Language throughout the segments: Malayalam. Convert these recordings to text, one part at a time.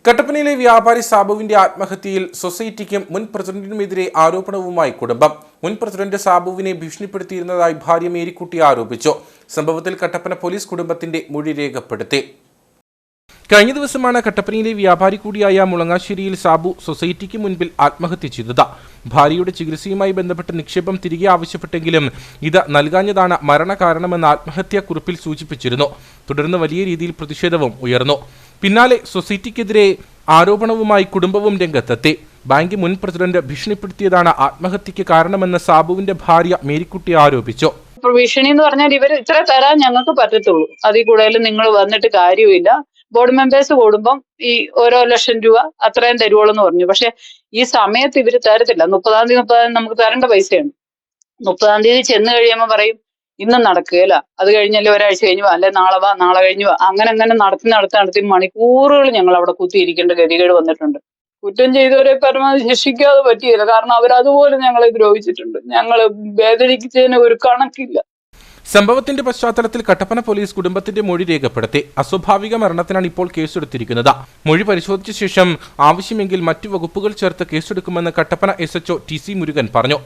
കട്ടപ്പനയിലെ വ്യാപാരി സാബുവിന്റെ ആത്മഹത്യയിൽ സൊസൈറ്റിക്കും മുൻ പ്രസിഡന്റിനുമെതിരെ ആരോപണവുമായി കുടുംബം. മുൻ പ്രസിഡന്റ് സാബുവിനെ ഭീഷണിപ്പെടുത്തിയിരുന്നതായി ഭാര്യ മേരിക്കുട്ടി ആരോപിച്ചു. സംഭവത്തിൽ കട്ടപ്പന പോലീസ് കുടുംബത്തിന്റെ മൊഴി രേഖപ്പെടുത്തി. കഴിഞ്ഞ ദിവസമാണ് കട്ടപ്പനയിലെ വ്യാപാരി കൂടിയായ മുളങ്ങാശ്ശേരിയിൽ സാബു സൊസൈറ്റിക്ക് മുൻപിൽ ആത്മഹത്യ ചെയ്തത്. ഭാര്യയുടെ ചികിത്സയുമായി ബന്ധപ്പെട്ട നിക്ഷേപം തിരികെ ആവശ്യപ്പെട്ടെങ്കിലും ഇത് നൽകാഞ്ഞതാണ് മരണകാരണമെന്ന് ആത്മഹത്യാക്കുറിപ്പിൽ സൂചിപ്പിച്ചിരുന്നു. തുടർന്ന് വലിയ രീതിയിൽ പ്രതിഷേധവും ഉയർന്നു. പിന്നാലെ സൊസൈറ്റിക്കെതിരെ ആരോപണവുമായി കുടുംബവും രംഗത്തെത്തി. ബാങ്ക് മുൻ പ്രസിഡന്റ് ഭീഷണിപ്പെടുത്തിയതാണ് ആത്മഹത്യക്ക് കാരണമെന്ന് സാബുവിന്റെ ഭാര്യ മേരിക്കുട്ടി ആരോപിച്ചു. ഭീഷണി എന്ന് പറഞ്ഞാൽ ഇവർ ഇത്ര തരാൻ ഞങ്ങൾക്ക് പറ്റത്തുള്ളൂ, അതിൽ കൂടുതൽ നിങ്ങൾ വന്നിട്ട് കാര്യമില്ല. ബോർഡ് മെമ്പേഴ്സ് കൂടുമ്പം ഈ ഓരോ ലക്ഷം രൂപ അത്രയും തരുവുള്ളൂ എന്ന് പറഞ്ഞു. പക്ഷെ ഈ സമയത്ത് ഇവര് തരത്തില്ല. 30-ാം തീയതി നമുക്ക് തരേണ്ട പൈസയാണ്. 30-ാം തീയതി ചെന്ന് കഴിയുമ്പോൾ പറയും ഇന്നും നടക്കുകയില്ല, അത് കഴിഞ്ഞല്ലേ ഒരാഴ്ച കഴിഞ്ഞു വാ, അല്ലെ നാളെ വാ, നാളെ കഴിഞ്ഞു വാ, അങ്ങനെ നടത്തി മണിക്കൂറുകൾ ഞങ്ങൾ അവിടെ കുത്തിയിരിക്കേണ്ട ഗതികേട് വന്നിട്ടുണ്ട്. കുറ്റം ചെയ്തവരെ പരമാവധി ശിക്ഷിക്കാതെ പറ്റിയില്ല. കാരണം അവരതുപോലെ ഞങ്ങളെ ദ്രോഹിച്ചിട്ടുണ്ട്. ഞങ്ങൾ വേദനിച്ചതിന് ഒരു കണക്കില്ല. സംഭവത്തിന്റെ പശ്ചാത്തലത്തിൽ കട്ടപ്പന പോലീസ് കുടുംബത്തിന്റെ മൊഴി രേഖപ്പെടുത്തി. അസ്വാഭാവിക മരണത്തിനാണ് ഇപ്പോൾ കേസെടുത്തിരിക്കുന്നത്. മൊഴി പരിശോധിച്ച ശേഷം ആവശ്യമെങ്കിൽ മറ്റു വകുപ്പുകൾ ചേർത്ത് കേസെടുക്കുമെന്ന് കട്ടപ്പന SHO TC മുരുകൻ പറഞ്ഞു.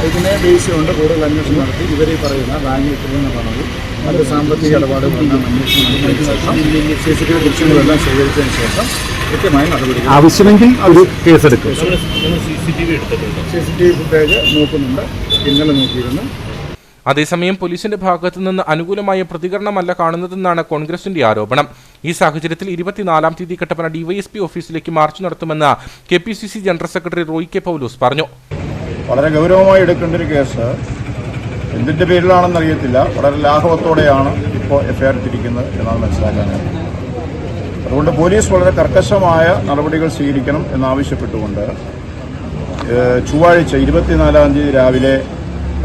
ഇതിനെ ബേസ് കൊണ്ട് കൂടുതൽ അന്വേഷണം നടത്തി ഇവരെ പറയുന്ന ബാങ്കിൽ കിട്ടുന്ന പണവും മറ്റ് സാമ്പത്തിക ഇടപാടുകളെല്ലാം അന്വേഷണം നടത്തിയതിനു ശേഷം CCTV ദൃശ്യങ്ങളെല്ലാം ശേഖരിച്ചതിന് ശേഷം കൃത്യമായ നടപടികൾ ആവശ്യമെങ്കിൽ ഒരു കേസെടുക്കും. CCTV ഫുട്ടേജ് നോക്കുന്നുണ്ട്, ഇന്നലെ നോക്കിയിരുന്നു. അതേസമയം പോലീസിന്റെ ഭാഗത്തു നിന്ന് അനുകൂലമായ പ്രതികരണമല്ല കാണുന്നതെന്നാണ് കോൺഗ്രസിന്റെ ആരോപണം. ഈ സാഹചര്യത്തിൽ 24-ാം തീയതി കട്ടപ്പന DYSP ഓഫീസിലേക്ക് മാർച്ച് നടത്തുമെന്ന് KPCC general secretary Roy K Paulose പറഞ്ഞു. വളരെ ഗൗരവമായി എടുക്കേണ്ട ഒരു കേസ്, എന്തിന്റെ പേരിലാണെന്ന് അറിയത്തില്ല, വളരെ ലാഘവത്തോടെയാണ് ഇപ്പോൾ FIR ഇട്ടിരിക്കുന്നത് എന്നാണ് മനസ്സിലാക്കാനായത്. അതുകൊണ്ട് പോലീസ് വളരെ കർക്കശമായ നടപടികൾ സ്വീകരിക്കണം എന്നാവശ്യപ്പെട്ടുകൊണ്ട് ചൊവ്വാഴ്ച 24-ാം തീയതി രാവിലെ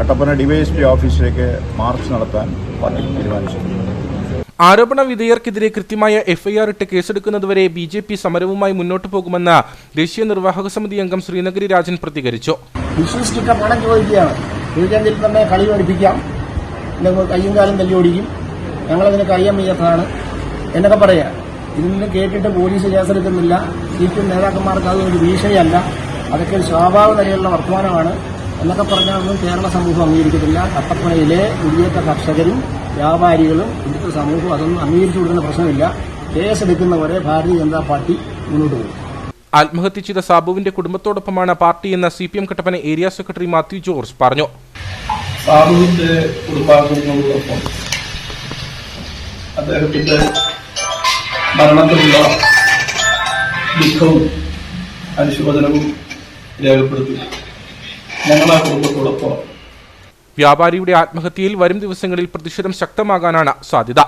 കട്ടപ്പന DYSP ഓഫീസിലേക്ക് മാർച്ച് നടത്താൻ പാർട്ടി തീരുമാനിച്ചു. ആരോപണ വിധേയർക്കെതിരെ കൃത്യമായ FIR ഇട്ട് കേസെടുക്കുന്നതുവരെ BJP സമരവുമായി മുന്നോട്ട് പോകുമെന്ന് ദേശീയ നിർവാഹക സമിതി അംഗം ശ്രീനഗരി രാജൻ പ്രതികരിച്ചു. വിശ്വസിച്ചിട്ട് പണം ചോദിക്കുകയാണ്, തന്നെ കളി പഠിപ്പിക്കാം, കയ്യും കാലം തല്ലി ഓടിക്കും, ഞങ്ങളതിന് കഴിയാൻ വയ്യാത്തതാണ് എന്നൊക്കെ പറയാം. ഇതിൽ കേട്ടിട്ട് പോലീസ് കേസെടുക്കുന്നില്ല. CPM നേതാക്കന്മാർക്ക് അതൊരു ഭീഷണിയല്ല, അതൊക്കെ ഒരു സ്വാഭാവിക നിലയിലുള്ള വർത്തമാനമാണ് എന്നൊക്കെ പറഞ്ഞാലൊന്നും കേരള സമൂഹം അംഗീകരിക്കത്തില്ല. കട്ടപ്പനയിലെ കുടിയേറ്റ കർഷകരും വ്യാപാരികളും ഇവിടുത്തെ സമൂഹം അതൊന്നും അംഗീകരിച്ചു കൊടുക്കുന്ന പ്രശ്നമില്ല. കേസെടുക്കുന്നവരെ ഭാരതീയ ജനതാ പാർട്ടി മുന്നോട്ട് പോകും. ആത്മഹത്യ ചെയ്ത സാബുവിന്റെ കുടുംബത്തോടൊപ്പമാണ് പാർട്ടിയെന്ന് CPM Kattappana area secretary Mathew George പറഞ്ഞു. സാബുവിന്റെ കുടുംബാംഗങ്ങളോടൊപ്പം അദ്ദേഹത്തിന്റെ മരണത്തിലുള്ള ദുഃഖവും അനുശോചനവും രേഖപ്പെടുത്തി ഞങ്ങളാ കുടുംബത്തോടൊപ്പം. വ്യാപാരിയുടെ ആത്മഹത്യയിൽ വരും ദിവസങ്ങളിൽ പ്രതിഷേധം ശക്തമാകാനാണ് സാധ്യത.